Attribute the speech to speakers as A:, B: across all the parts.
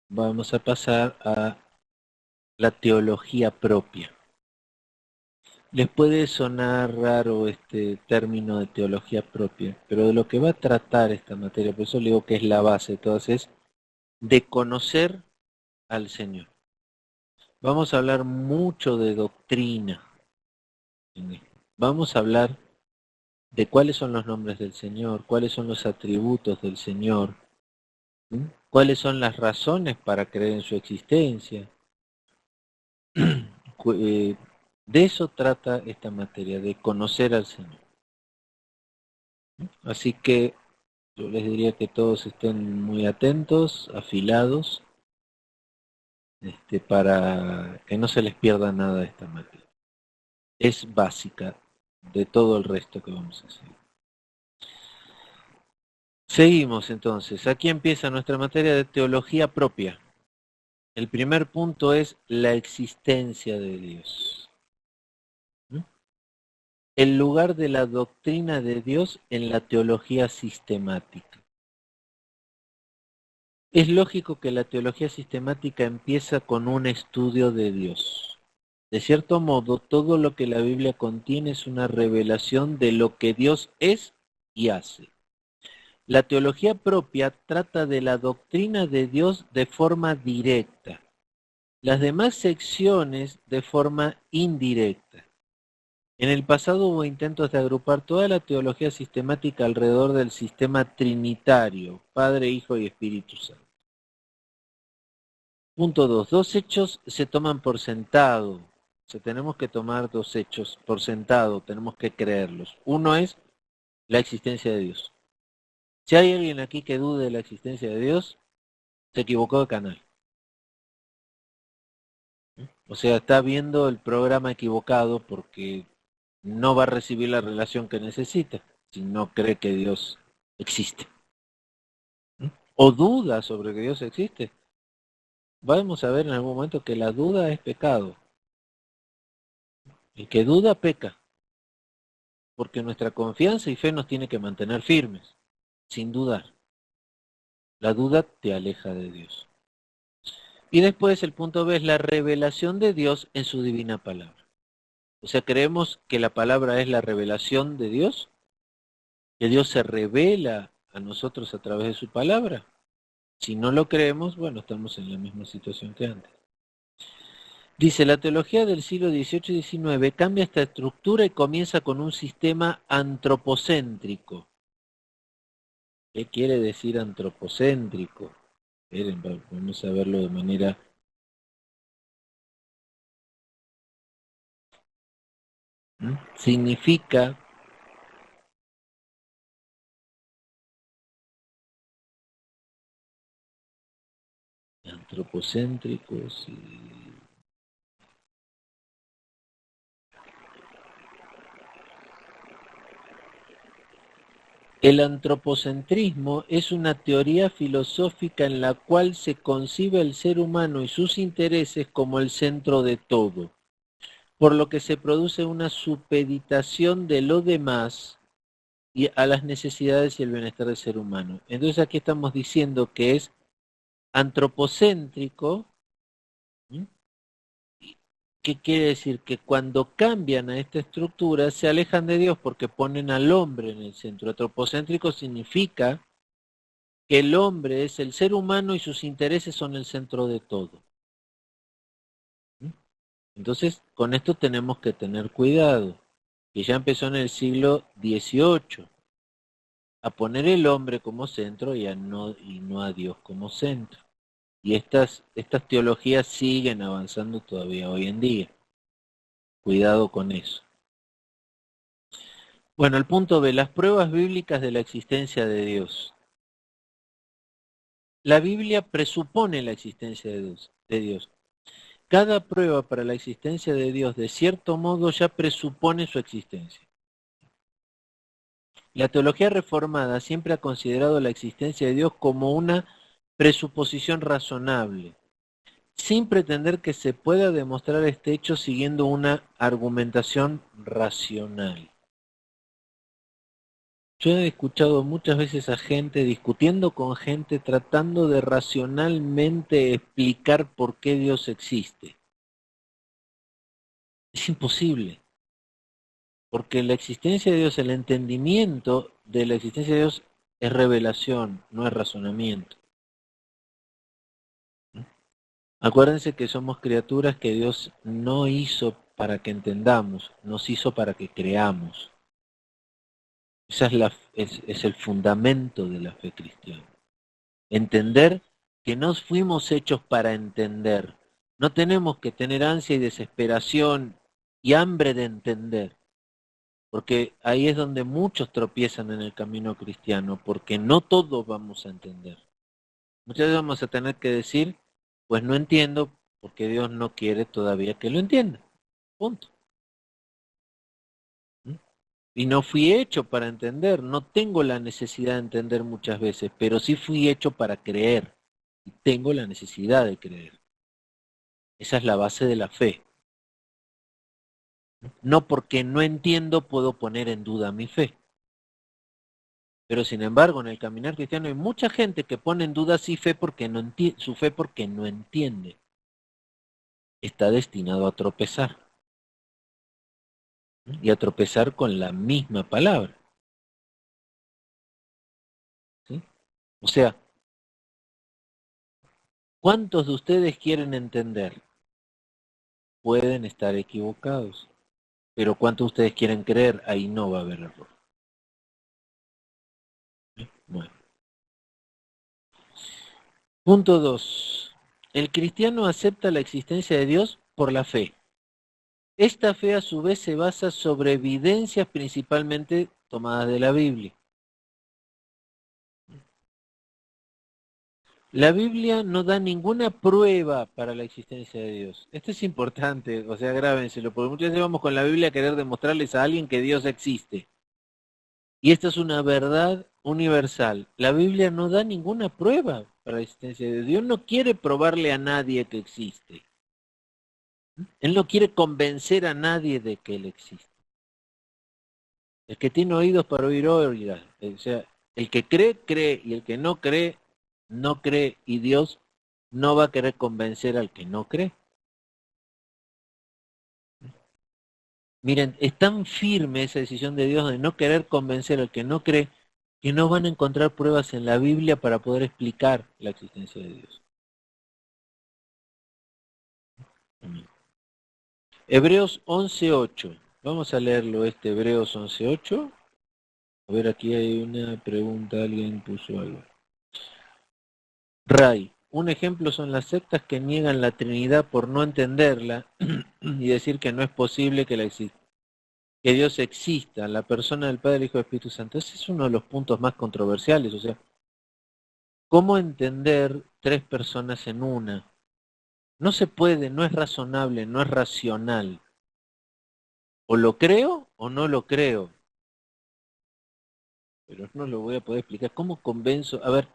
A: vamos a pasar a la teología propia. Les puede sonar raro este término de teología propia, pero de lo que va a tratar esta materia, por eso le digo que es la base de todas, es de conocer al Señor. Vamos a hablar mucho de doctrina. Vamos a hablar de cuáles son los nombres del Señor, cuáles son los atributos del Señor, ¿sí? Cuáles son las razones para creer en su existencia. De eso trata esta materia, de conocer al Señor. Así que yo les diría que todos estén muy atentos, afilados, para que no se les pierda nada de esta materia. Es básica de todo el resto que vamos a hacer. Seguimos entonces. Aquí empieza nuestra materia de teología propia. El primer punto es la existencia de Dios. El lugar de la doctrina de Dios en la teología sistemática. Es lógico que la teología sistemática empieza con un estudio de Dios. De cierto modo, todo lo que la Biblia contiene es una revelación de lo que Dios es y hace. La teología propia trata de la doctrina de Dios de forma directa, las demás secciones de forma indirecta. En el pasado hubo intentos de agrupar toda la teología sistemática alrededor del sistema trinitario, Padre, Hijo y Espíritu Santo. Punto 2. Dos hechos se toman por sentado. O sea, tenemos que tomar dos hechos por sentado, tenemos que creerlos. Uno es la existencia de Dios. Si hay alguien aquí que dude de la existencia de Dios, se equivocó de canal. O sea, está viendo el programa equivocado porque no va a recibir la relación que necesita si no cree que Dios existe. O duda sobre que Dios existe. Vamos a ver en algún momento que la duda es pecado. El que duda peca, porque nuestra confianza y fe nos tiene que mantener firmes, sin dudar. La duda te aleja de Dios. Y después el punto B es la revelación de Dios en su divina palabra. O sea, creemos que la palabra es la revelación de Dios, que Dios se revela a nosotros a través de su palabra. Si no lo creemos, bueno, estamos en la misma situación que antes. Dice, la teología del siglo XVIII y XIX cambia esta estructura y comienza con un sistema antropocéntrico. ¿Qué quiere decir antropocéntrico? Vamos a verlo de manera... Significa antropocéntricos y... El antropocentrismo es una teoría filosófica en la cual se concibe el ser humano y sus intereses como el centro de todo, por lo que se produce una supeditación de lo demás y a las necesidades y el bienestar del ser humano. Entonces aquí estamos diciendo que es antropocéntrico. ¿Qué quiere decir? Que cuando cambian a esta estructura se alejan de Dios porque ponen al hombre en el centro. Antropocéntrico significa que el hombre es el ser humano y sus intereses son el centro de todo. Entonces, con esto tenemos que tener cuidado, que ya empezó en el siglo XVIII a poner el hombre como centro y no a Dios como centro. Y estas teologías siguen avanzando todavía hoy en día. Cuidado con eso. Bueno, el punto B, las pruebas bíblicas de la existencia de Dios. La Biblia presupone la existencia de Dios. Cada prueba para la existencia de Dios, de cierto modo, ya presupone su existencia. La teología reformada siempre ha considerado la existencia de Dios como una presuposición razonable, sin pretender que se pueda demostrar este hecho siguiendo una argumentación racional. Yo he escuchado muchas veces a gente discutiendo con gente tratando de racionalmente explicar por qué Dios existe. Es imposible, porque la existencia de Dios, el entendimiento de la existencia de Dios es revelación, no es razonamiento. Acuérdense que somos criaturas que Dios no hizo para que entendamos, nos hizo para que creamos. Esa es el fundamento de la fe cristiana. Entender que no fuimos hechos para entender. No tenemos que tener ansia y desesperación y hambre de entender, porque ahí es donde muchos tropiezan en el camino cristiano, porque no todos vamos a entender. Muchas veces vamos a tener que decir, pues no entiendo, porque Dios no quiere todavía que lo entienda. Punto. Y no fui hecho para entender, no tengo la necesidad de entender muchas veces, pero sí fui hecho para creer. Y tengo la necesidad de creer. Esa es la base de la fe. No porque no entiendo puedo poner en duda mi fe. Pero sin embargo, en el caminar cristiano hay mucha gente que pone en duda su fe porque no entiende. Está destinado a tropezar. Y a tropezar con la misma palabra. ¿Sí? O sea, ¿cuántos de ustedes quieren entender? Pueden estar equivocados. Pero ¿cuántos de ustedes quieren creer? Ahí no va a haber error. Bueno. Punto 2. El cristiano acepta la existencia de Dios por la fe. Esta fe a su vez se basa sobre evidencias principalmente tomadas de la Biblia. La Biblia no da ninguna prueba para la existencia de Dios. Esto es importante, o sea, grábenselo, porque muchas veces vamos con la Biblia a querer demostrarles a alguien que Dios existe. Y esta es una verdad universal. La Biblia no da ninguna prueba para la existencia de Dios. Dios no quiere probarle a nadie que existe. Él no quiere convencer a nadie de que Él existe. El que tiene oídos para oír, oirá. O sea, el que cree, cree, y el que no cree, no cree, y Dios no va a querer convencer al que no cree. Miren, es tan firme esa decisión de Dios de no querer convencer al que no cree, que no van a encontrar pruebas en la Biblia para poder explicar la existencia de Dios. Hebreos 11:8. Vamos a leerlo Hebreos 11:8. A ver, aquí hay una pregunta, alguien puso algo. Ray, un ejemplo son las sectas que niegan la Trinidad por no entenderla y decir que no es posible que Dios exista, la persona del Padre, el Hijo y el Espíritu Santo. Ese es uno de los puntos más controversiales, o sea, ¿cómo entender tres personas en una? No se puede, no es razonable, no es racional. O lo creo o no lo creo. Pero no lo voy a poder explicar. ¿Cómo convenzo? A ver,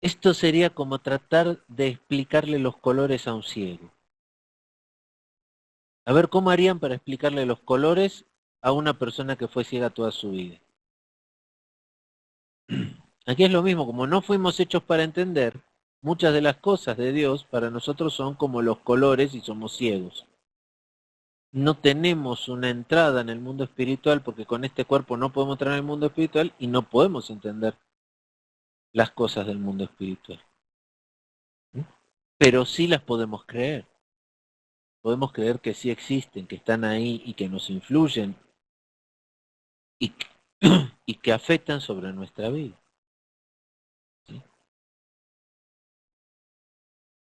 A: esto sería como tratar de explicarle los colores a un ciego. A ver, ¿cómo harían para explicarle los colores a una persona que fue ciega toda su vida? Aquí es lo mismo, como no fuimos hechos para entender, muchas de las cosas de Dios para nosotros son como los colores y somos ciegos. No tenemos una entrada en el mundo espiritual porque con este cuerpo no podemos entrar en el mundo espiritual y no podemos entender las cosas del mundo espiritual. Pero sí las podemos creer. Podemos creer que sí existen, que están ahí y que nos influyen y, y que afectan sobre nuestra vida. ¿Sí?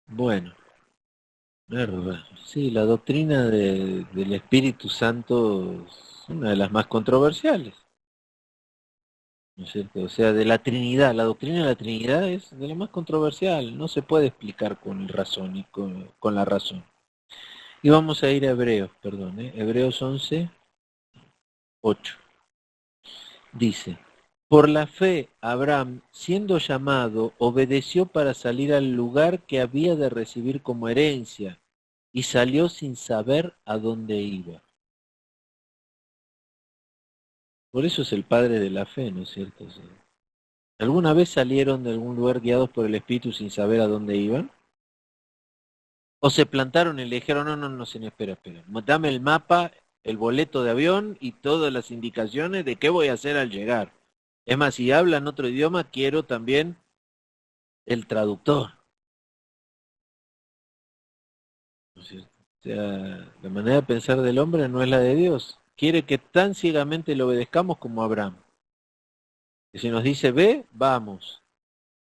A: Bueno, sí, la doctrina del Espíritu Santo es una de las más controversiales, ¿no es cierto? O sea, de la Trinidad, la doctrina de la Trinidad es de la más controversial, no se puede explicar con razón y con la razón. Y vamos a ir a Hebreos, perdón, Hebreos 11:8. Dice, por la fe Abraham, siendo llamado, obedeció para salir al lugar que había de recibir como herencia, y salió sin saber a dónde iba. Por eso es el padre de la fe, ¿no es cierto? O sea, ¿alguna vez salieron de algún lugar guiados por el Espíritu sin saber a dónde iban? ¿O se plantaron y le dijeron, no, no, no, señor, espera, espera, dame el mapa, el boleto de avión y todas las indicaciones de qué voy a hacer al llegar? Es más, si hablan otro idioma, quiero también el traductor, ¿no es cierto? O sea, la manera de pensar del hombre no es la de Dios. Quiere que tan ciegamente le obedezcamos como Abraham. Que si nos dice ve, vamos,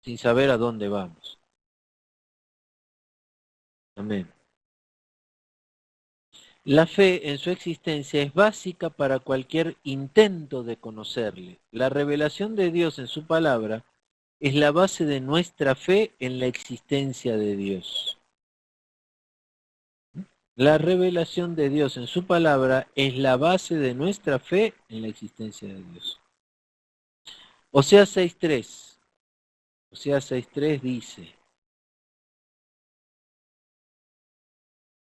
A: sin saber a dónde vamos. Amén. La fe en su existencia es básica para cualquier intento de conocerle. La revelación de Dios en su palabra es la base de nuestra fe en la existencia de Dios. La revelación de Dios en su palabra es la base de nuestra fe en la existencia de Dios. Oseas 6.3. Oseas 6.3 dice.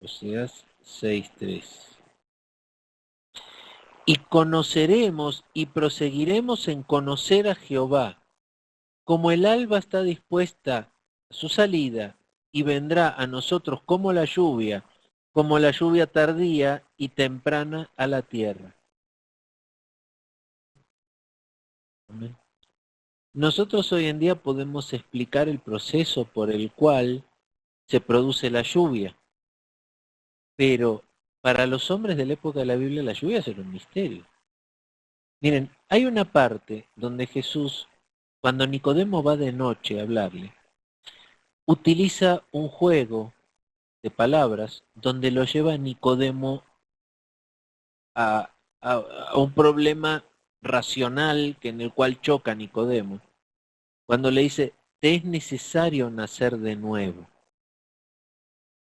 A: Oseas 6.3. Y conoceremos y proseguiremos en conocer a Jehová, como el alba está dispuesta a su salida y vendrá a nosotros como la lluvia tardía y temprana a la tierra. Amén. Nosotros hoy en día podemos explicar el proceso por el cual se produce la lluvia, pero para los hombres de la época de la Biblia la lluvia era un misterio. Miren, hay una parte donde Jesús, cuando Nicodemo va de noche a hablarle, utiliza un juego de palabras donde lo lleva Nicodemo a, a un problema racional que en el cual choca Nicodemo, cuando le dice, te es necesario nacer de nuevo.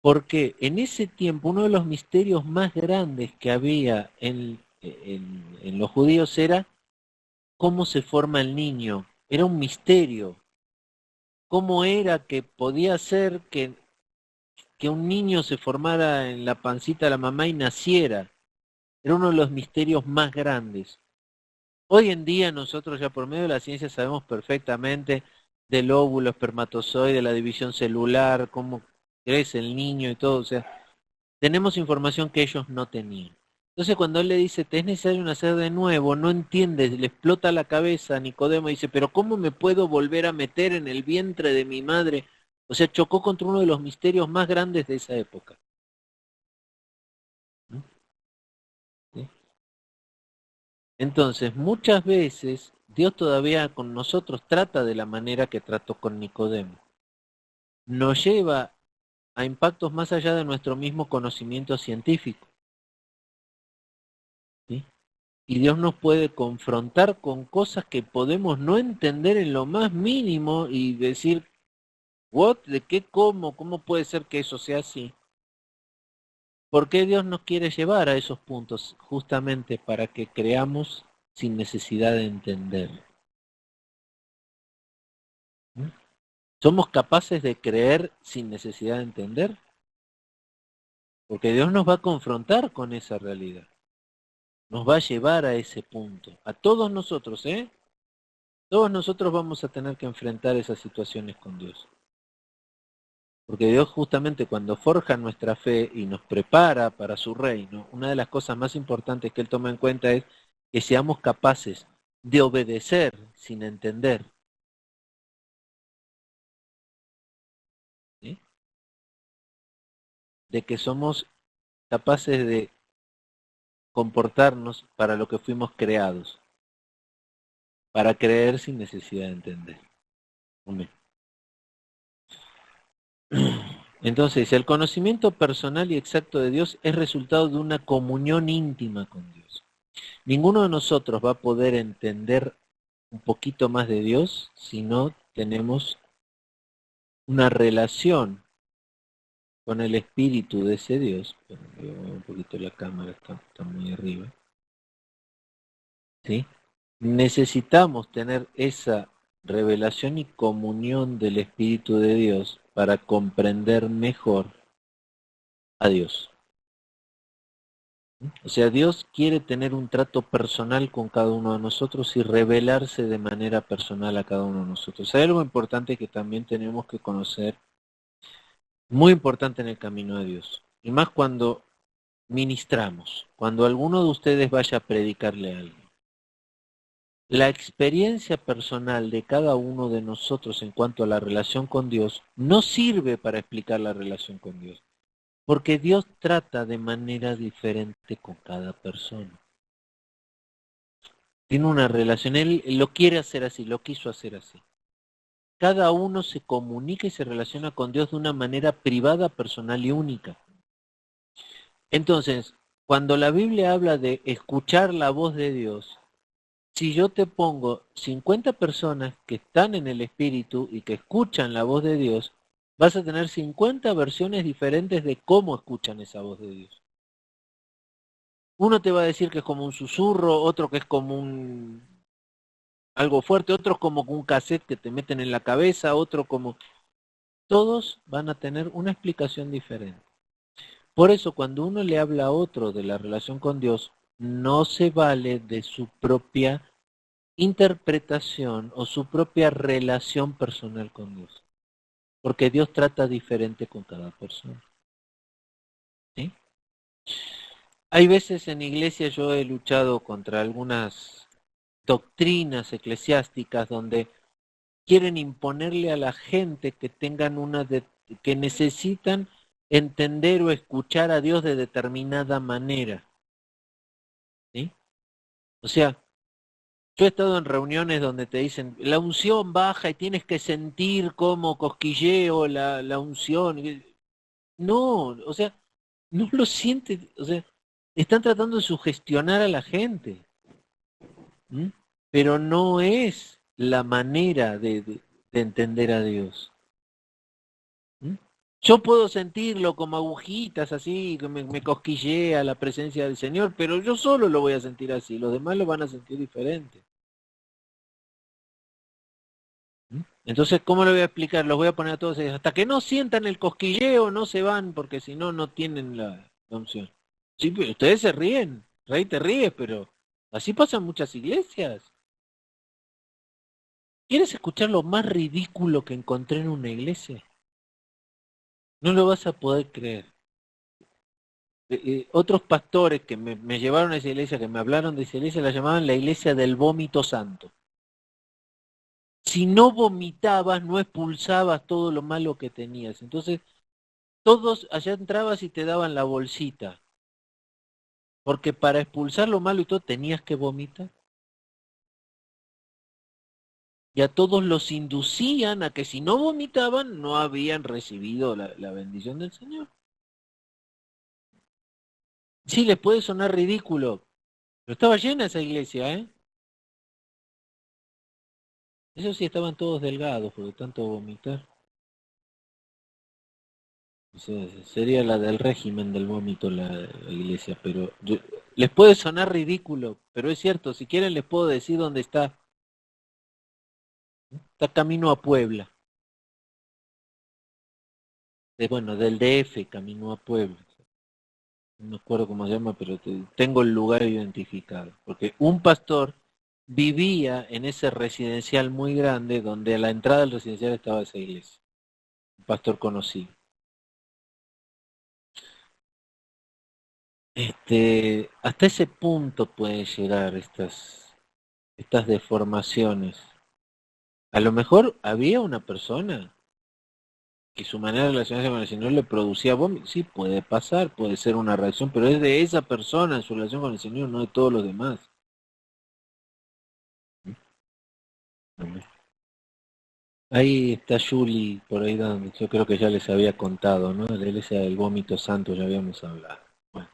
A: Porque en ese tiempo uno de los misterios más grandes que había en los judíos era cómo se forma el niño. Era un misterio. ¿Cómo era que podía ser que un niño se formara en la pancita de la mamá y naciera? Era uno de los misterios más grandes. Hoy en día nosotros ya por medio de la ciencia sabemos perfectamente del óvulo, espermatozoide, la división celular, cómo crece el niño y todo. O sea, tenemos información que ellos no tenían. Entonces cuando él le dice, te es necesario nacer de nuevo, no entiende, le explota la cabeza a Nicodemo y dice, pero ¿cómo me puedo volver a meter en el vientre de mi madre? O sea, chocó contra uno de los misterios más grandes de esa época. ¿Sí? Entonces, muchas veces Dios todavía con nosotros trata de la manera que trató con Nicodemo. Nos lleva a impactos más allá de nuestro mismo conocimiento científico. ¿Sí? Y Dios nos puede confrontar con cosas que podemos no entender en lo más mínimo y decir, ¿what? ¿De qué? ¿Cómo? ¿Cómo puede ser que eso sea así? ¿Por qué Dios nos quiere llevar a esos puntos? Justamente para que creamos sin necesidad de entender. ¿Mm? ¿Somos capaces de creer sin necesidad de entender? Porque Dios nos va a confrontar con esa realidad. Nos va a llevar a ese punto. A todos nosotros, ¿eh? Todos nosotros vamos a tener que enfrentar esas situaciones con Dios. Porque Dios justamente cuando forja nuestra fe y nos prepara para su reino, una de las cosas más importantes que Él toma en cuenta es que seamos capaces de obedecer sin entender. ¿Sí? De que somos capaces de comportarnos para lo que fuimos creados, para creer sin necesidad de entender. Amén. Entonces, el conocimiento personal y exacto de Dios es resultado de una comunión íntima con Dios. Ninguno de nosotros va a poder entender un poquito más de Dios si no tenemos una relación con el espíritu de ese Dios. Un poquito la cámara está muy arriba. ¿Sí? Necesitamos tener esa revelación y comunión del Espíritu de Dios para comprender mejor a Dios. O sea, Dios quiere tener un trato personal con cada uno de nosotros y revelarse de manera personal a cada uno de nosotros. Hay algo importante que también tenemos que conocer, muy importante en el camino de Dios, y más cuando ministramos, cuando alguno de ustedes vaya a predicarle a alguien. La experiencia personal de cada uno de nosotros en cuanto a la relación con Dios no sirve para explicar la relación con Dios, porque Dios trata de manera diferente con cada persona. Tiene una relación, Él lo quiere hacer así, lo quiso hacer así. Cada uno se comunica y se relaciona con Dios de una manera privada, personal y única. Entonces, cuando la Biblia habla de escuchar la voz de Dios, si yo te pongo 50 personas que están en el Espíritu y que escuchan la voz de Dios, vas a tener 50 versiones diferentes de cómo escuchan esa voz de Dios. Uno te va a decir que es como un susurro, otro que es como algo fuerte, otro como un cassette que te meten en la cabeza, otro como... Todos van a tener una explicación diferente. Por eso cuando uno le habla a otro de la relación con Dios, no se vale de su propia interpretación o su propia relación personal con Dios. Porque Dios trata diferente con cada persona. ¿Sí? Hay veces en iglesia yo he luchado contra algunas doctrinas eclesiásticas donde quieren imponerle a la gente que tengan que necesitan entender o escuchar a Dios de determinada manera. ¿Sí? O sea, yo he estado en reuniones donde te dicen, la unción baja y tienes que sentir como cosquilleo la unción. No, o sea, no lo sientes, o sea, están tratando de sugestionar a la gente, ¿m? Pero no es la manera de entender a Dios. ¿M? Yo puedo sentirlo como agujitas así, que me cosquillea la presencia del Señor, pero yo solo lo voy a sentir así, los demás lo van a sentir diferente. Entonces, ¿cómo lo voy a explicar? Los voy a poner a todos, hasta que no sientan el cosquilleo, no se van, porque si no, no tienen la unción. Sí, pero ustedes se ríen, Rey te ríes, pero así pasa en muchas iglesias. ¿Quieres escuchar lo más ridículo que encontré en una iglesia? No lo vas a poder creer. Otros pastores que me llevaron a esa iglesia, que me hablaron de esa iglesia, la llamaban la iglesia del vómito santo. Si no vomitabas, no expulsabas todo lo malo que tenías. Entonces, todos allá entrabas y te daban la bolsita. Porque para expulsar lo malo y todo tenías que vomitar. Y a todos los inducían a que si no vomitaban, no habían recibido la bendición del Señor. Sí, les puede sonar ridículo, pero estaba llena esa iglesia, ¿eh? Eso sí, estaban todos delgados, por lo tanto vomitar. O sea, sería la del régimen del vómito la iglesia, pero les puede sonar ridículo, pero es cierto, si quieren les puedo decir dónde está. Está camino a Puebla. Bueno, del DF, camino a Puebla. No me acuerdo cómo se llama, pero tengo el lugar identificado. Porque un pastor vivía en ese residencial muy grande donde a la entrada del residencial estaba esa iglesia. Un pastor conocido. Hasta ese punto pueden llegar estas deformaciones. A lo mejor había una persona que su manera de relacionarse con el Señor le producía vómito. Sí, puede pasar, puede ser una reacción, pero es de esa persona en su relación con el Señor, no de todos los demás. Ahí está Julie, por ahí donde yo creo que ya les había contado, ¿no? La iglesia del vómito santo ya habíamos hablado. Bueno.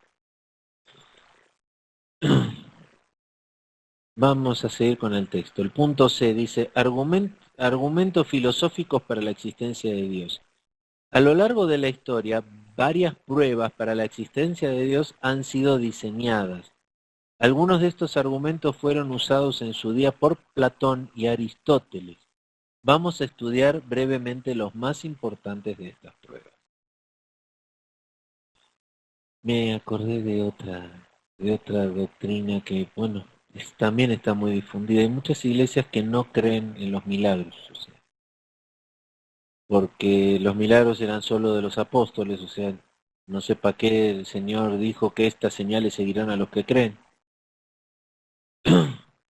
A: Vamos a seguir con el texto. El punto C dice, argumentos filosóficos para la existencia de Dios. A lo largo de la historia, varias pruebas para la existencia de Dios han sido diseñadas. Algunos de estos argumentos fueron usados en su día por Platón y Aristóteles. Vamos a estudiar brevemente los más importantes de estas pruebas. Me acordé de otra. de otra doctrina que, bueno, también está muy difundida. Hay muchas iglesias que no creen en los milagros, o sea, porque los milagros eran solo de los apóstoles, o sea, no sé para qué el Señor dijo que estas señales seguirán a los que creen,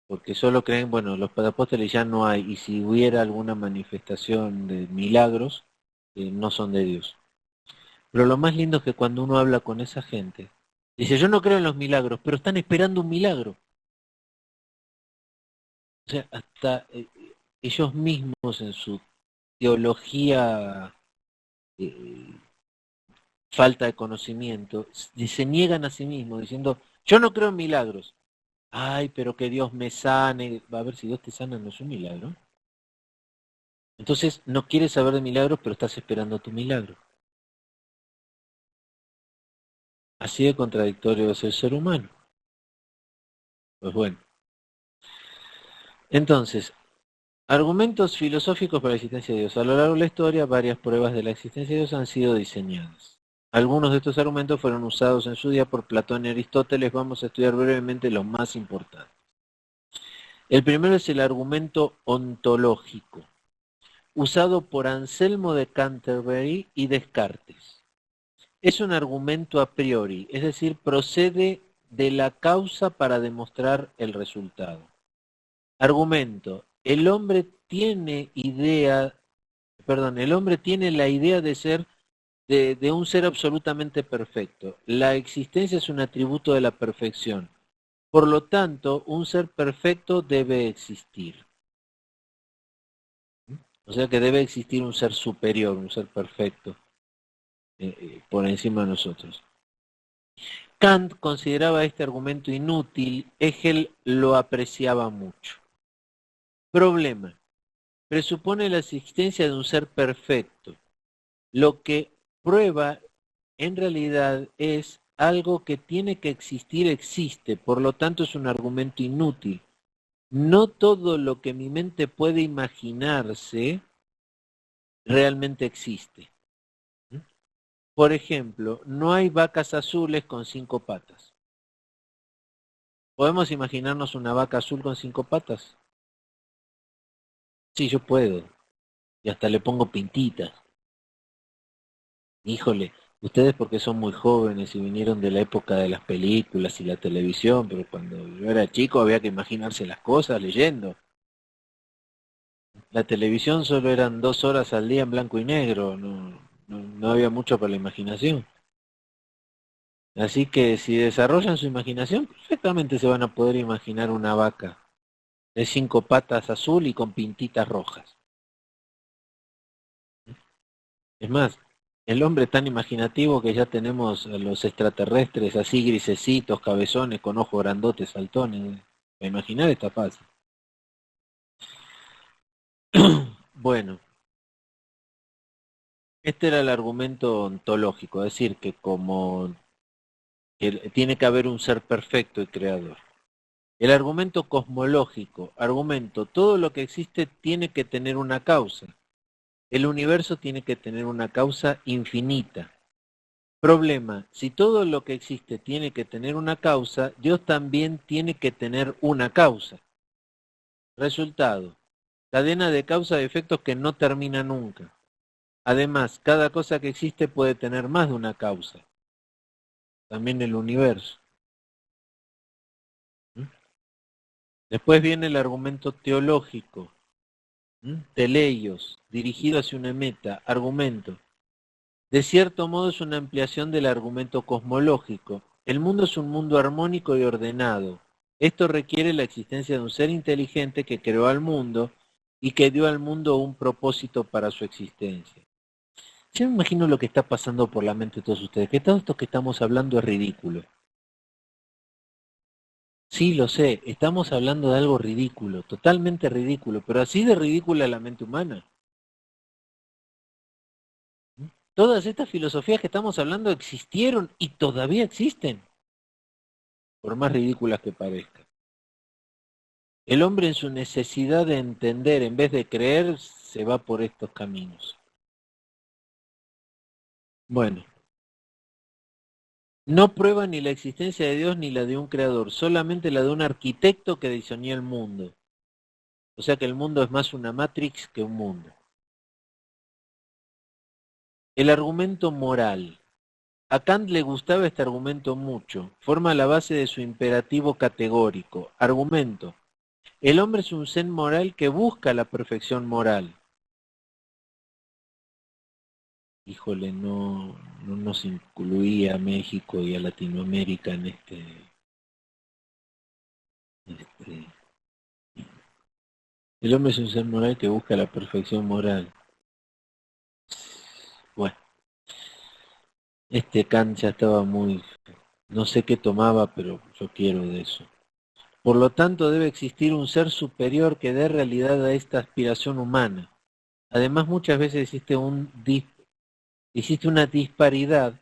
A: porque solo creen, bueno, los apóstoles ya no hay, y si hubiera alguna manifestación de milagros, no son de Dios. Pero lo más lindo es que cuando uno habla con esa gente, dice, yo no creo en los milagros, pero están esperando un milagro. O sea, hasta ellos mismos en su teología eh, falta de conocimiento, se niegan a sí mismos diciendo, yo no creo en milagros. Ay, pero que Dios me sane. Va a ver, si Dios te sana no es un milagro. Entonces no quieres saber de milagros, pero estás esperando tu milagro. Así de contradictorio es el ser humano. Pues bueno. Entonces, argumentos filosóficos para la existencia de Dios. A lo largo de la historia, varias pruebas de la existencia de Dios han sido diseñadas. Algunos de estos argumentos fueron usados en su día por Platón y Aristóteles. Vamos a estudiar brevemente los más importantes. El primero es el argumento ontológico, usado por Anselmo de Canterbury y Descartes. Es un argumento a priori, es decir, procede de la causa para demostrar el resultado. Argumento: el hombre tiene la idea de ser de un ser absolutamente perfecto. La existencia es un atributo de la perfección. Por lo tanto, un ser perfecto debe existir. O sea que debe existir un ser superior, un ser perfecto, por encima de nosotros. Kant consideraba este argumento inútil, Hegel lo apreciaba mucho. Problema: presupone la existencia de un ser perfecto. Lo que prueba en realidad es algo que tiene que existir, existe, por lo tanto es un argumento inútil. No todo lo que mi mente puede imaginarse realmente existe. Por ejemplo, no hay vacas azules con 5 patas. ¿Podemos imaginarnos una vaca azul con 5 patas? Sí, yo puedo. Y hasta le pongo pintitas. Híjole, ustedes porque son muy jóvenes y vinieron de la época de las películas y la televisión, pero cuando yo era chico había que imaginarse las cosas leyendo. La televisión solo eran 2 horas al día en blanco y negro, no había mucho para la imaginación. Así que si desarrollan su imaginación, perfectamente se van a poder imaginar una vaca de 5 patas azul y con pintitas rojas. Es más, el hombre tan imaginativo que ya tenemos a los extraterrestres así grisecitos, cabezones, con ojos grandotes, saltones. Para imaginar está fácil. Bueno, este era el argumento ontológico, es decir, que como tiene que haber un ser perfecto y creador. El argumento cosmológico, argumento, todo lo que existe tiene que tener una causa. El universo tiene que tener una causa infinita. Problema: si todo lo que existe tiene que tener una causa, Dios también tiene que tener una causa. Resultado: cadena de causa y efectos que no termina nunca. Además, cada cosa que existe puede tener más de una causa. También el universo. Después viene el argumento teológico, teleios, dirigido hacia una meta, argumento. De cierto modo es una ampliación del argumento cosmológico. El mundo es un mundo armónico y ordenado. Esto requiere la existencia de un ser inteligente que creó al mundo y que dio al mundo un propósito para su existencia. Yo me imagino lo que está pasando por la mente de todos ustedes, que todo esto que estamos hablando es ridículo. Sí, lo sé, estamos hablando de algo ridículo, totalmente ridículo, pero así de ridícula es la mente humana. Todas estas filosofías que estamos hablando existieron y todavía existen, por más ridículas que parezcan. El hombre en su necesidad de entender, en vez de creer, se va por estos caminos. Bueno, No prueba ni la existencia de Dios ni la de un creador, solamente la de un arquitecto que diseñó el mundo. O sea que el mundo es más una matrix que un mundo. El argumento moral. A Kant le gustaba este argumento mucho. Forma la base de su imperativo categórico. Argumento. El hombre es un ser moral que busca la perfección moral. Híjole, no nos incluía a México y a Latinoamérica en este. El hombre es un ser moral que busca la perfección moral. Bueno, Kant ya estaba muy... No sé qué tomaba, pero yo quiero de eso. Por lo tanto, debe existir un ser superior que dé realidad a esta aspiración humana. Además, muchas veces existe una disparidad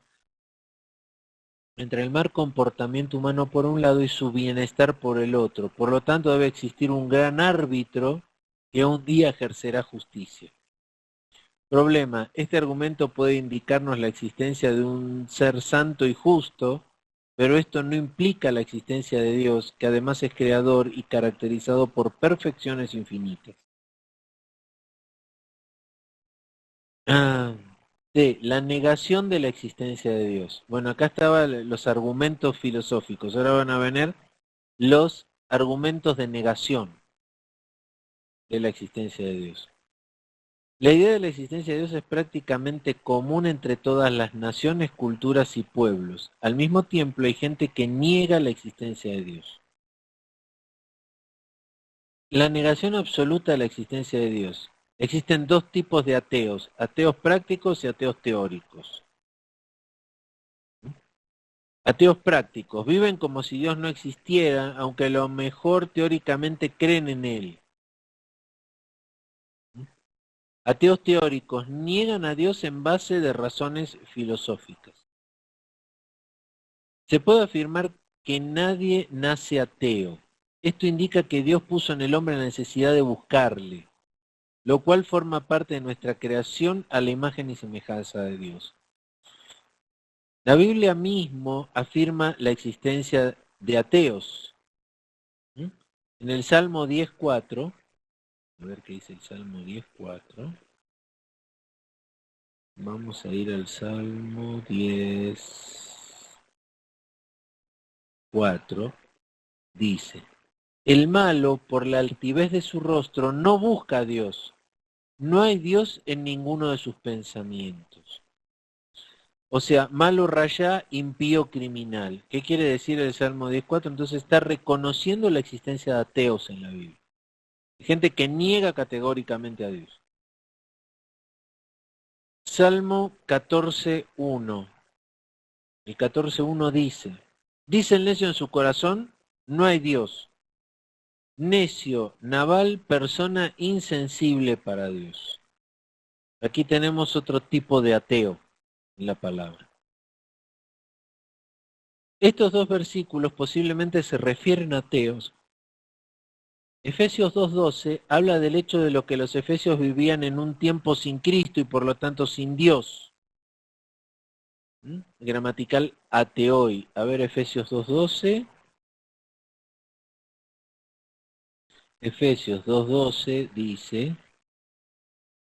A: entre el mal comportamiento humano por un lado y su bienestar por el otro. Por lo tanto, debe existir un gran árbitro que un día ejercerá justicia. Problema, este argumento puede indicarnos la existencia de un ser santo y justo, pero esto no implica la existencia de Dios, que además es creador y caracterizado por perfecciones infinitas. Sí, la negación de la existencia de Dios. Bueno, acá estaban los argumentos filosóficos, ahora van a venir los argumentos de negación de la existencia de Dios. La idea de la existencia de Dios es prácticamente común entre todas las naciones, culturas y pueblos. Al mismo tiempo hay gente que niega la existencia de Dios. La negación absoluta de la existencia de Dios. Existen dos tipos de ateos, ateos prácticos y ateos teóricos. Ateos prácticos viven como si Dios no existiera, aunque a lo mejor teóricamente creen en Él. Ateos teóricos niegan a Dios en base de razones filosóficas. Se puede afirmar que nadie nace ateo. Esto indica que Dios puso en el hombre la necesidad de buscarle, lo cual forma parte de nuestra creación a la imagen y semejanza de Dios. La Biblia mismo afirma la existencia de ateos. En el Salmo 10.4, a ver qué dice el Salmo 10.4. Vamos a ir al Salmo 10.4. Dice, el malo, por la altivez de su rostro, no busca a Dios. No hay Dios en ninguno de sus pensamientos. O sea, malo rayá, impío criminal. ¿Qué quiere decir el Salmo 10.4? Entonces está reconociendo la existencia de ateos en la Biblia. Gente que niega categóricamente a Dios. Salmo 14.1. El 14.1 dice el necio en su corazón, no hay Dios. Necio, naval, persona insensible para Dios. Aquí tenemos otro tipo de ateo en la palabra. Estos dos versículos posiblemente se refieren a ateos. Efesios 2.12 habla del hecho de lo que los efesios vivían en un tiempo sin Cristo y por lo tanto sin Dios. Gramatical ateoi. A ver, Efesios 2.12. Efesios 2.12 dice,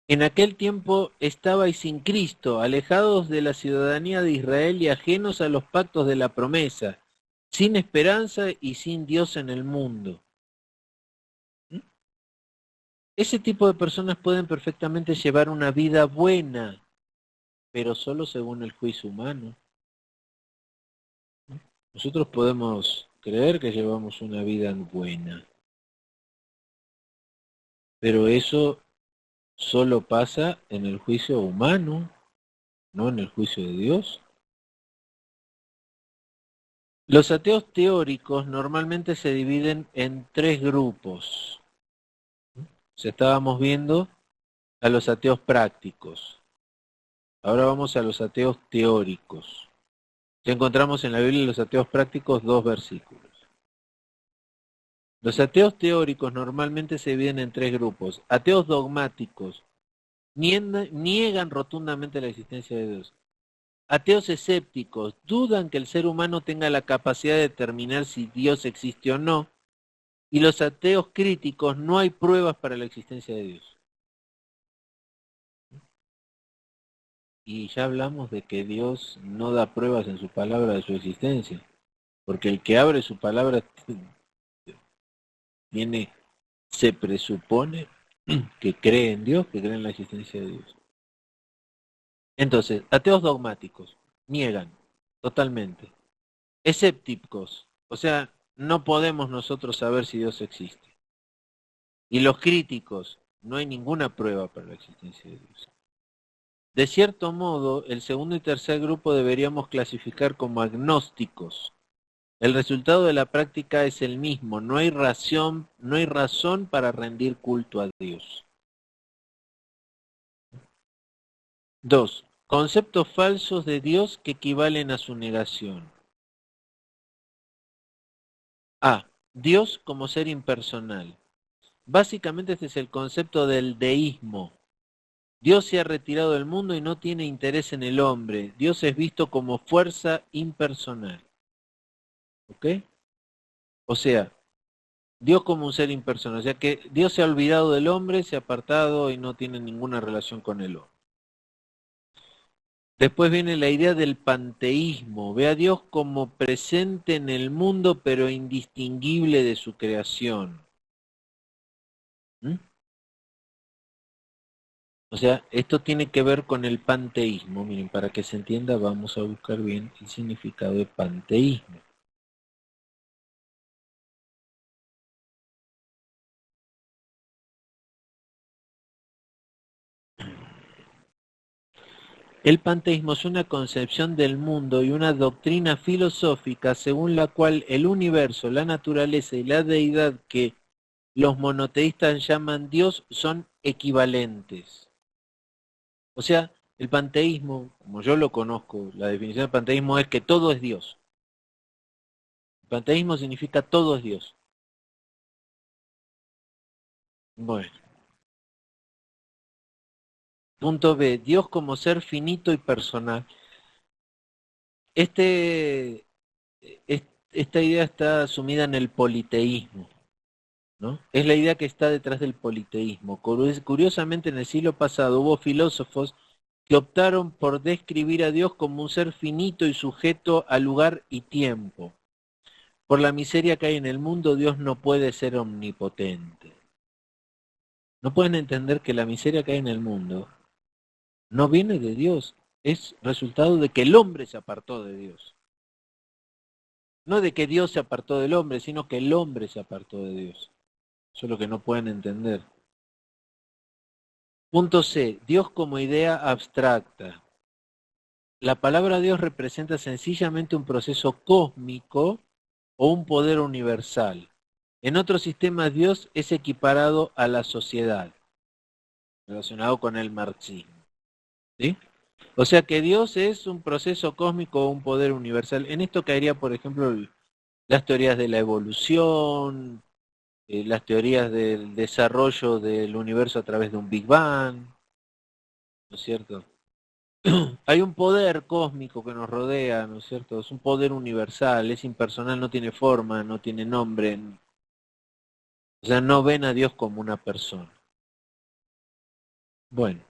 A: en aquel tiempo estabais sin Cristo, alejados de la ciudadanía de Israel y ajenos a los pactos de la promesa, sin esperanza y sin Dios en el mundo. Ese tipo de personas pueden perfectamente llevar una vida buena, pero solo según el juicio humano. Nosotros podemos creer que llevamos una vida buena, pero eso solo pasa en el juicio humano, no en el juicio de Dios. Los ateos teóricos normalmente se dividen en tres grupos. Estábamos viendo a los ateos prácticos. Ahora vamos a los ateos teóricos. Ya encontramos en la Biblia los ateos prácticos dos versículos. Los ateos teóricos normalmente se dividen en tres grupos. Ateos dogmáticos niegan rotundamente la existencia de Dios. Ateos escépticos dudan que el ser humano tenga la capacidad de determinar si Dios existe o no, y los ateos críticos no hay pruebas para la existencia de Dios. Y ya hablamos de que Dios no da pruebas en su palabra de su existencia, porque el que abre su palabra se presupone que cree en Dios, que cree en la existencia de Dios. Entonces, ateos dogmáticos, niegan totalmente. Escépticos, o sea, no podemos nosotros saber si Dios existe. Y los críticos, no hay ninguna prueba para la existencia de Dios. De cierto modo, el segundo y tercer grupo deberíamos clasificar como agnósticos. El resultado de la práctica es el mismo, no hay razón para rendir culto a Dios. 2. Conceptos falsos de Dios que equivalen a su negación. A. Dios como ser impersonal. Básicamente este es el concepto del deísmo. Dios se ha retirado del mundo y no tiene interés en el hombre. Dios es visto como fuerza impersonal. ¿Ok? O sea, Dios como un ser impersonal. O sea que Dios se ha olvidado del hombre, se ha apartado y no tiene ninguna relación con el hombre. Después viene la idea del panteísmo. Ve a Dios como presente en el mundo pero indistinguible de su creación. ¿Mm? O sea, esto tiene que ver con el panteísmo. Miren, para que se entienda, vamos a buscar bien el significado de panteísmo. El panteísmo es una concepción del mundo y una doctrina filosófica según la cual el universo, la naturaleza y la deidad que los monoteístas llaman Dios son equivalentes. O sea, el panteísmo, como yo lo conozco, la definición del panteísmo es que todo es Dios. El panteísmo significa todo es Dios. Bueno. Punto B. Dios como ser finito y personal. Esta idea está sumida en el politeísmo, ¿no? Es la idea que está detrás del politeísmo. Curiosamente, en el siglo pasado hubo filósofos que optaron por describir a Dios como un ser finito y sujeto a lugar y tiempo. Por la miseria que hay en el mundo, Dios no puede ser omnipotente. No pueden entender que la miseria que hay en el mundo no viene de Dios, es resultado de que el hombre se apartó de Dios. No de que Dios se apartó del hombre, sino que el hombre se apartó de Dios. Eso es lo que no pueden entender. Punto C. Dios como idea abstracta. La palabra Dios representa sencillamente un proceso cósmico o un poder universal. En otros sistemas Dios es equiparado a la sociedad, relacionado con el marxismo. ¿Sí? O sea que Dios es un proceso cósmico o un poder universal. En esto caería, por ejemplo, las teorías de la evolución, las teorías del desarrollo del universo a través de un Big Bang, ¿no es cierto? Hay un poder cósmico que nos rodea, ¿no es cierto? Es un poder universal, es impersonal, no tiene forma, no tiene nombre. O sea, no ven a Dios como una persona. Bueno,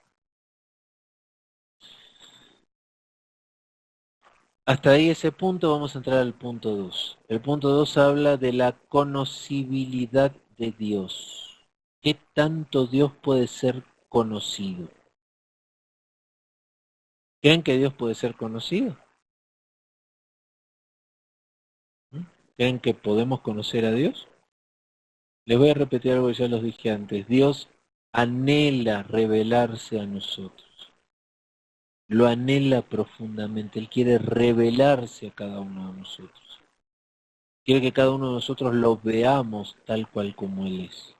A: hasta ahí ese punto, vamos a entrar al punto 2. El punto 2 habla de la conocibilidad de Dios. ¿Qué tanto Dios puede ser conocido? ¿Creen que Dios puede ser conocido? ¿Creen que podemos conocer a Dios? Les voy a repetir algo que ya los dije antes. Dios anhela revelarse a nosotros. Lo anhela profundamente. Él quiere revelarse a cada uno de nosotros. Quiere que cada uno de nosotros lo veamos tal cual como Él es.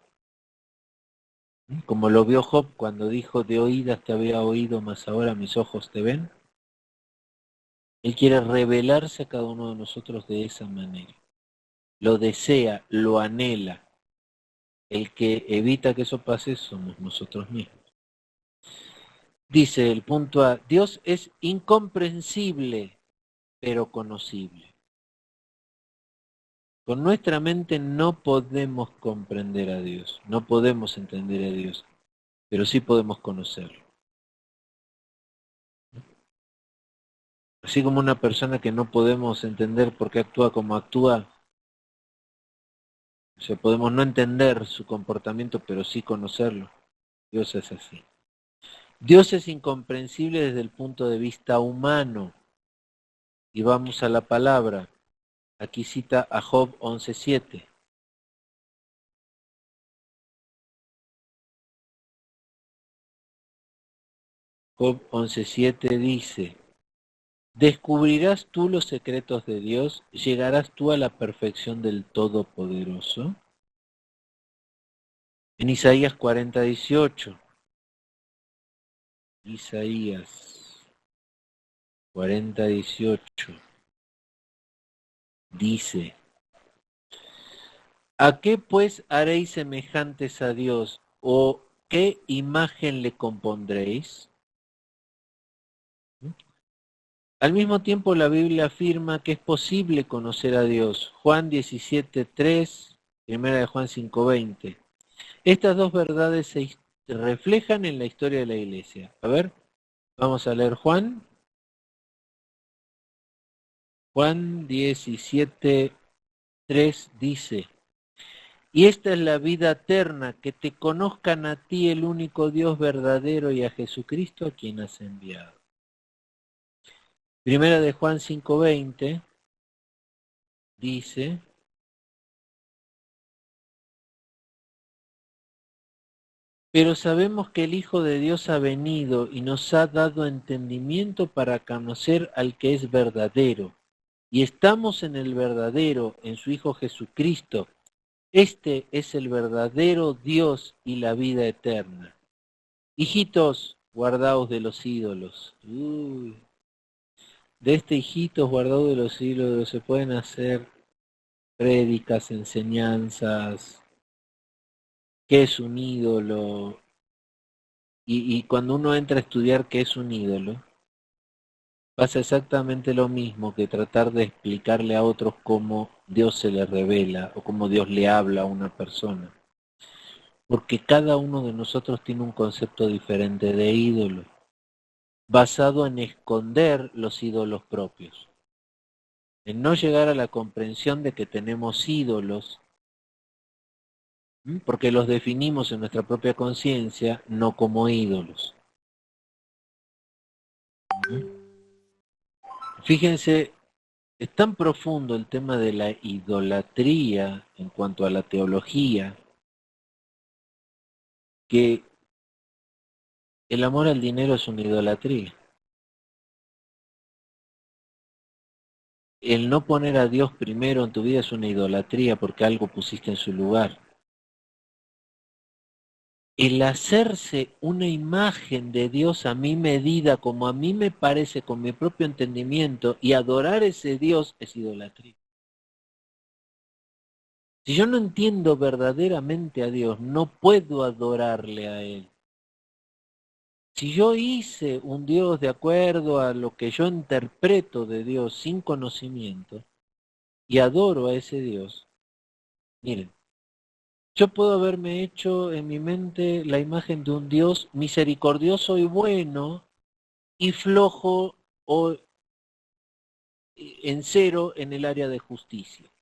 A: Como lo vio Job cuando dijo, de oídas te había oído, mas ahora mis ojos te ven. Él quiere revelarse a cada uno de nosotros de esa manera. Lo desea, lo anhela. El que evita que eso pase somos nosotros mismos. Dice el punto A, Dios es incomprensible, pero conocible. Con nuestra mente no podemos comprender a Dios, no podemos entender a Dios, pero sí podemos conocerlo. Así como una persona que no podemos entender por qué actúa como actúa, o sea, podemos no entender su comportamiento, pero sí conocerlo. Dios es así. Dios es incomprensible desde el punto de vista humano. Y vamos a la palabra. Aquí cita a Job 11:7. Job 11:7 dice, ¿descubrirás tú los secretos de Dios? ¿Llegarás tú a la perfección del Todopoderoso? En Isaías 40:18. Isaías 40:18 dice, ¿a qué pues haréis semejantes a Dios? ¿O qué imagen le compondréis? Al mismo tiempo la Biblia afirma que es posible conocer a Dios. Juan 17:3, primera de Juan 5:20. Estas dos verdades se reflejan en la historia de la iglesia. A ver, vamos a leer Juan. Juan 17:3 dice, y esta es la vida eterna, que te conozcan a ti el único Dios verdadero y a Jesucristo a quien has enviado. Primera de Juan 5:20 dice, pero sabemos que el Hijo de Dios ha venido y nos ha dado entendimiento para conocer al que es verdadero. Y estamos en el verdadero, en su Hijo Jesucristo. Este es el verdadero Dios y la vida eterna. Hijitos, guardaos de los ídolos. De hijitos, guardaos de los ídolos, se pueden hacer prédicas, enseñanzas, qué es un ídolo. Y cuando uno entra a estudiar qué es un ídolo, pasa exactamente lo mismo que tratar de explicarle a otros cómo Dios se le revela o cómo Dios le habla a una persona. Porque cada uno de nosotros tiene un concepto diferente de ídolo, basado en esconder los ídolos propios, en no llegar a la comprensión de que tenemos ídolos, porque los definimos en nuestra propia conciencia, no como ídolos. Fíjense, es tan profundo el tema de la idolatría en cuanto a la teología, que el amor al dinero es una idolatría. El no poner a Dios primero en tu vida es una idolatría porque algo pusiste en su lugar. El hacerse una imagen de Dios a mi medida, como a mí me parece, con mi propio entendimiento, y adorar a ese Dios es idolatría. Si yo no entiendo verdaderamente a Dios, no puedo adorarle a Él. Si yo hice un Dios de acuerdo a lo que yo interpreto de Dios sin conocimiento y adoro a ese Dios, miren, yo puedo haberme hecho en mi mente la imagen de un Dios misericordioso y bueno y flojo o en cero en el área de justicia.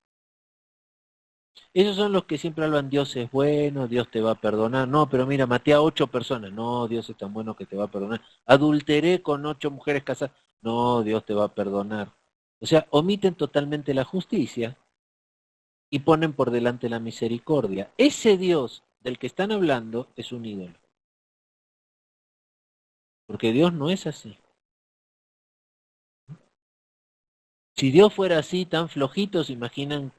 A: Esos son los que siempre hablan, Dios es bueno, Dios te va a perdonar. No, pero mira, maté a 8 personas. No, Dios es tan bueno que te va a perdonar. Adulteré con 8 mujeres casadas. No, Dios te va a perdonar. O sea, omiten totalmente la justicia y ponen por delante la misericordia. Ese Dios del que están hablando es un ídolo. Porque Dios no es así. Si Dios fuera así, tan flojito, ¿se imaginan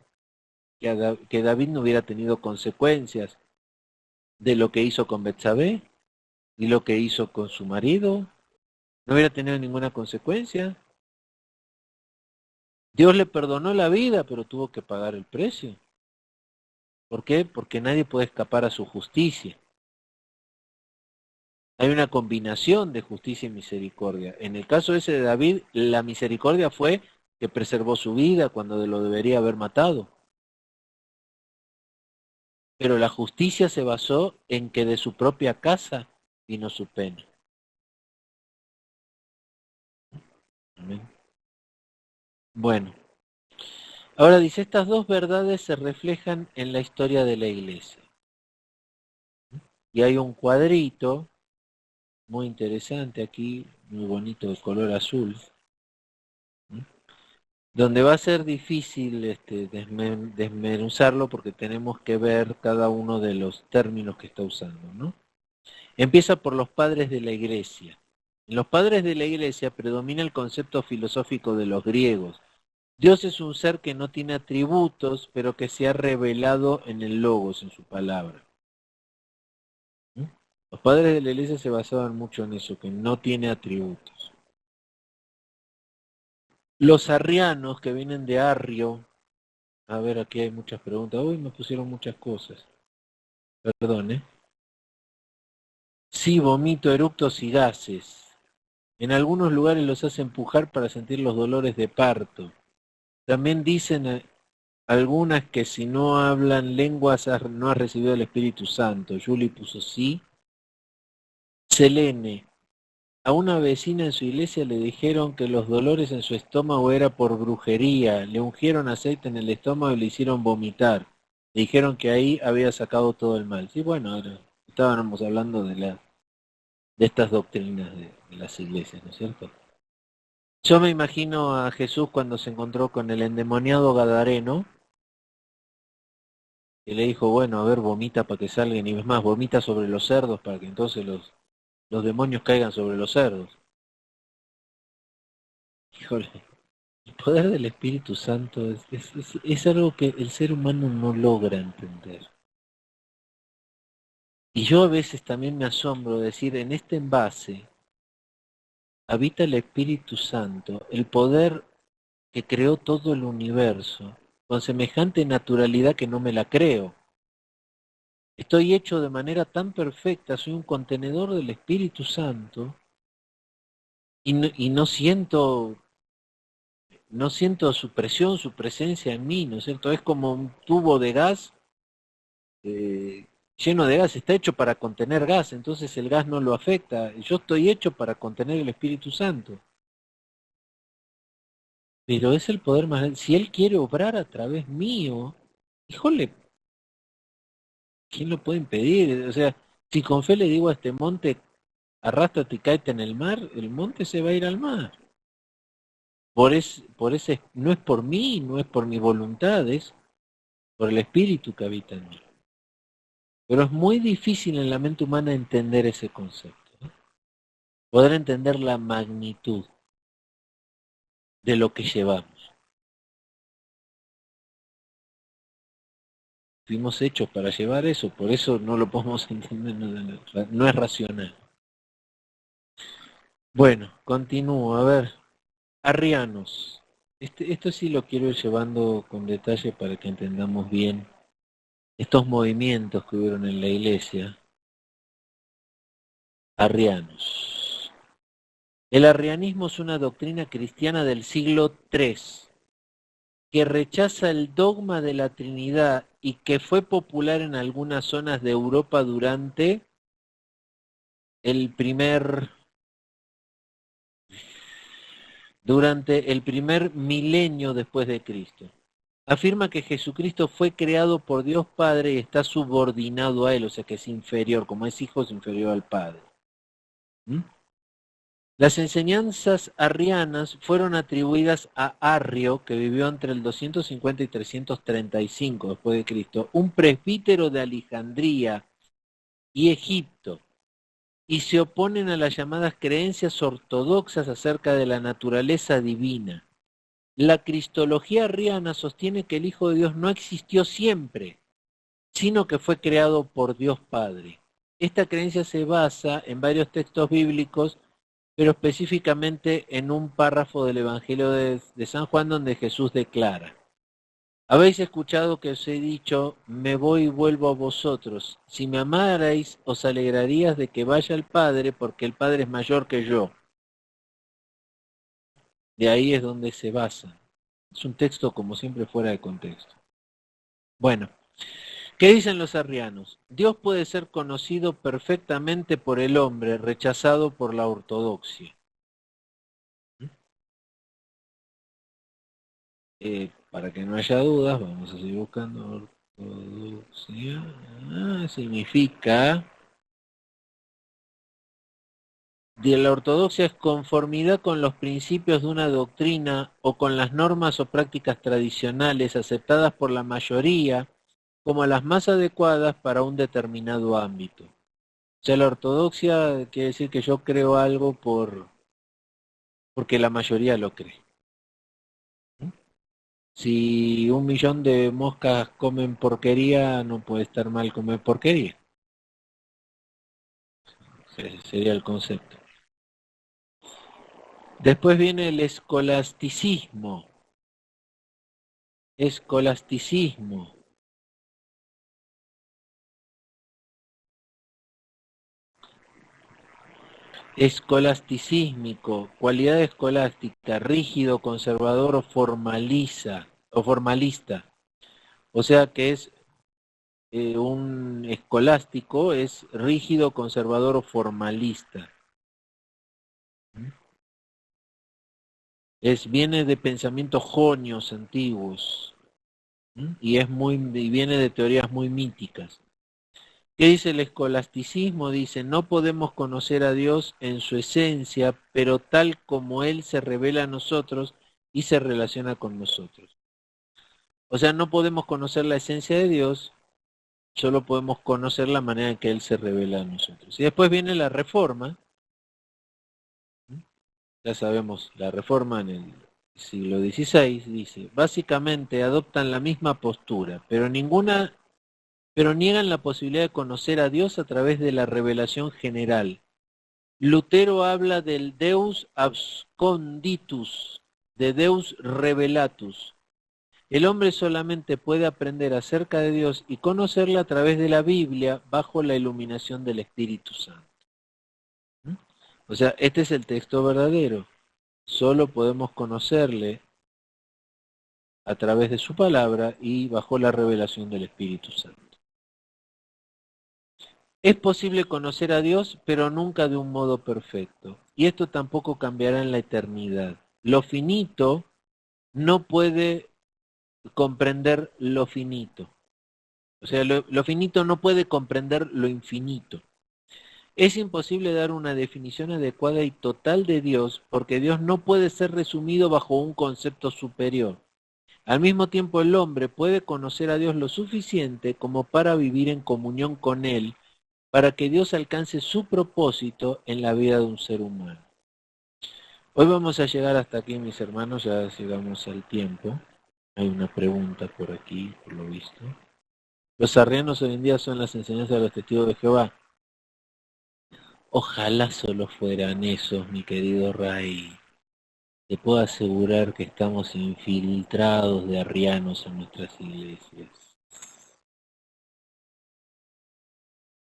A: que David no hubiera tenido consecuencias de lo que hizo con Betsabé y lo que hizo con su marido? No hubiera tenido ninguna consecuencia. Dios le perdonó la vida, pero tuvo que pagar el precio. ¿Por qué? Porque nadie puede escapar a su justicia. Hay una combinación de justicia y misericordia. En el caso ese de David, la misericordia fue que preservó su vida cuando lo debería haber matado. Pero la justicia se basó en que de su propia casa vino su pena. Amén. Bueno, ahora dice, estas dos verdades se reflejan en la historia de la iglesia. Y hay un cuadrito muy interesante aquí, muy bonito, de color azul, donde va a ser difícil desmenuzarlo porque tenemos que ver cada uno de los términos que está usando, ¿no? Empieza por los padres de la iglesia. En los padres de la iglesia predomina el concepto filosófico de los griegos. Dios es un ser que no tiene atributos, pero que se ha revelado en el Logos, en su palabra. Los padres de la iglesia se basaban mucho en eso, que no tiene atributos. Los arrianos, que vienen de Arrio, a ver, aquí hay muchas preguntas. Uy, me pusieron muchas cosas. Perdón, ¿eh? Sí, vomito, eructos y gases. En algunos lugares los hace empujar para sentir los dolores de parto. También dicen algunas que si no hablan lenguas no has recibido el Espíritu Santo. Julie puso sí. Selene, a una vecina en su iglesia le dijeron que los dolores en su estómago era por brujería. Le ungieron aceite en el estómago y le hicieron vomitar. Le dijeron que ahí había sacado todo el mal. Sí, bueno, estábamos hablando de estas doctrinas de las iglesias, ¿no es cierto? Yo me imagino a Jesús cuando se encontró con el endemoniado Gadareno, y le dijo, bueno, a ver, vomita para que salgan, y es más, vomita sobre los cerdos para que entonces los demonios caigan sobre los cerdos. Híjole, el poder del Espíritu Santo es algo que el ser humano no logra entender. Y yo a veces también me asombro de decir, en este envase habita el Espíritu Santo, el poder que creó todo el universo, con semejante naturalidad que no me la creo. Estoy hecho de manera tan perfecta, soy un contenedor del Espíritu Santo y no siento su presión, su presencia en mí, ¿no es cierto? Es como un tubo de gas eh, lleno de gas, está hecho para contener gas, entonces el gas no lo afecta. Yo estoy hecho para contener el Espíritu Santo. Pero es el poder más grande. Si Él quiere obrar a través mío, híjole, ¿quién lo puede impedir? O sea, si con fe le digo a este monte, arrástrate y cáete en el mar, el monte se va a ir al mar. Por ese, no es por mí, no es por mi voluntad, es por el Espíritu que habita en mí. Pero es muy difícil en la mente humana entender ese concepto, ¿no? Poder entender la magnitud de lo que llevamos. Fuimos hechos para llevar eso, por eso no lo podemos entender, no es racional. Bueno, continúo, a ver, arrianos. Esto sí lo quiero ir llevando con detalle para que entendamos bien estos movimientos que hubieron en la iglesia. Arrianos. El arrianismo es una doctrina cristiana del siglo III que rechaza el dogma de la Trinidad y que fue popular en algunas zonas de Europa durante el primer milenio después de Cristo. Afirma que Jesucristo fue creado por Dios Padre y está subordinado a Él, o sea que es inferior, como es hijo es inferior al Padre. ¿Mm? Las enseñanzas arrianas fueron atribuidas a Arrio, que vivió entre el 250 y 335 después de Cristo, un presbítero de Alejandría y Egipto, y se oponen a las llamadas creencias ortodoxas acerca de la naturaleza divina. La cristología arriana sostiene que el Hijo de Dios no existió siempre, sino que fue creado por Dios Padre. Esta creencia se basa en varios textos bíblicos, pero específicamente en un párrafo del Evangelio de San Juan donde Jesús declara: Habéis escuchado que os he dicho, me voy y vuelvo a vosotros. Si me amarais, os alegrarías de que vaya al Padre, porque el Padre es mayor que yo. De ahí es donde se basa. Es un texto, como siempre, fuera de contexto. Bueno, ¿qué dicen los arrianos? Dios puede ser conocido perfectamente por el hombre, rechazado por la ortodoxia. Para que no haya dudas, vamos a seguir buscando ortodoxia. Significa, de la ortodoxia es conformidad con los principios de una doctrina o con las normas o prácticas tradicionales aceptadas por la mayoría como las más adecuadas para un determinado ámbito. O sea, la ortodoxia quiere decir que yo creo algo porque la mayoría lo cree. Si 1 millón de moscas comen porquería, no puede estar mal comer porquería. Ese sería el concepto. Después viene el escolasticismo. Escolasticismo. Escolasticísmico, cualidad escolástica, rígido, conservador o formalista. O sea que es un escolástico, es rígido, conservador o formalista. Viene de pensamientos jonios antiguos y viene de teorías muy míticas. ¿Qué dice el escolasticismo? Dice, no podemos conocer a Dios en su esencia, pero tal como Él se revela a nosotros y se relaciona con nosotros. O sea, no podemos conocer la esencia de Dios, solo podemos conocer la manera en que Él se revela a nosotros. Y después viene la Reforma. Ya sabemos, la Reforma en el siglo XVI dice, básicamente adoptan la misma postura, pero niegan la posibilidad de conocer a Dios a través de la revelación general. Lutero habla del Deus absconditus, de Deus revelatus. El hombre solamente puede aprender acerca de Dios y conocerla a través de la Biblia bajo la iluminación del Espíritu Santo. O sea, este es el texto verdadero. Solo podemos conocerle a través de su palabra y bajo la revelación del Espíritu Santo. Es posible conocer a Dios, pero nunca de un modo perfecto. Y esto tampoco cambiará en la eternidad. Lo finito no puede comprender lo finito. O sea, lo finito no puede comprender lo infinito. Es imposible dar una definición adecuada y total de Dios porque Dios no puede ser resumido bajo un concepto superior. Al mismo tiempo, el hombre puede conocer a Dios lo suficiente como para vivir en comunión con Él, para que Dios alcance su propósito en la vida de un ser humano. Hoy vamos a llegar hasta aquí, mis hermanos, ya llegamos al tiempo. Hay una pregunta por aquí, por lo visto. Los arrianos hoy en día son las enseñanzas de los testigos de Jehová. Ojalá solo fueran esos, mi querido Ray. Te puedo asegurar que estamos infiltrados de arrianos en nuestras iglesias.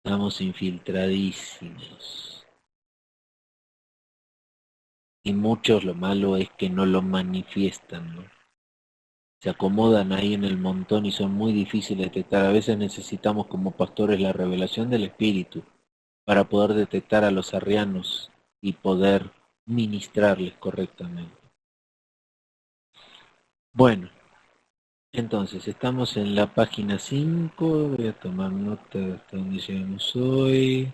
A: Estamos infiltradísimos. Y muchos lo malo es que no lo manifiestan, ¿no? Se acomodan ahí en el montón y son muy difíciles de detectar. A veces necesitamos como pastores la revelación del Espíritu para poder detectar a los arrianos y poder ministrarles correctamente. Bueno, entonces estamos en la página 5. Voy a tomar nota de hasta donde llegamos hoy.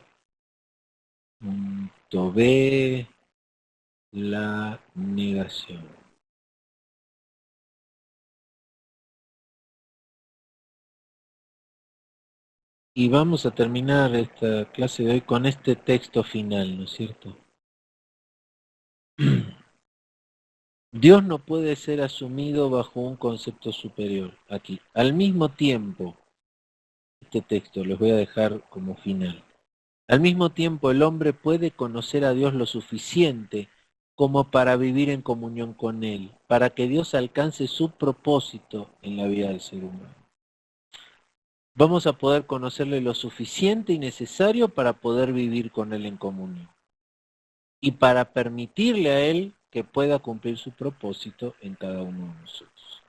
A: Punto B, la negación. Y vamos a terminar esta clase de hoy con este texto final, ¿no es cierto? Dios no puede ser asumido bajo un concepto superior. Aquí, al mismo tiempo, este texto los voy a dejar como final. Al mismo tiempo, el hombre puede conocer a Dios lo suficiente como para vivir en comunión con Él, para que Dios alcance su propósito en la vida del ser humano. Vamos a poder conocerle lo suficiente y necesario para poder vivir con Él en comunión. Y para permitirle a Él que pueda cumplir su propósito en cada uno de nosotros.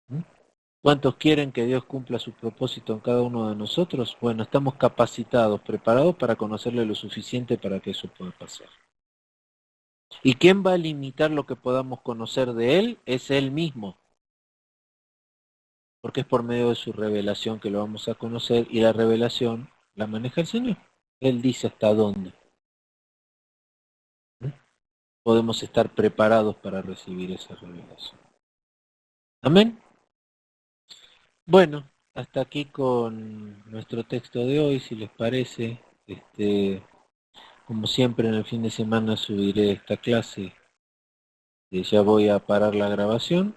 A: ¿Mm? ¿Cuántos quieren que Dios cumpla su propósito en cada uno de nosotros? Bueno, estamos capacitados, preparados para conocerle lo suficiente para que eso pueda pasar. ¿Y quién va a limitar lo que podamos conocer de Él? Es Él mismo. Porque es por medio de su revelación que lo vamos a conocer, y la revelación la maneja el Señor. Él dice hasta dónde. ¿Mm? Podemos estar preparados para recibir esa revelación. Amén. Bueno, hasta aquí con nuestro texto de hoy, si les parece. Como siempre, en el fin de semana subiré esta clase. Ya voy a parar la grabación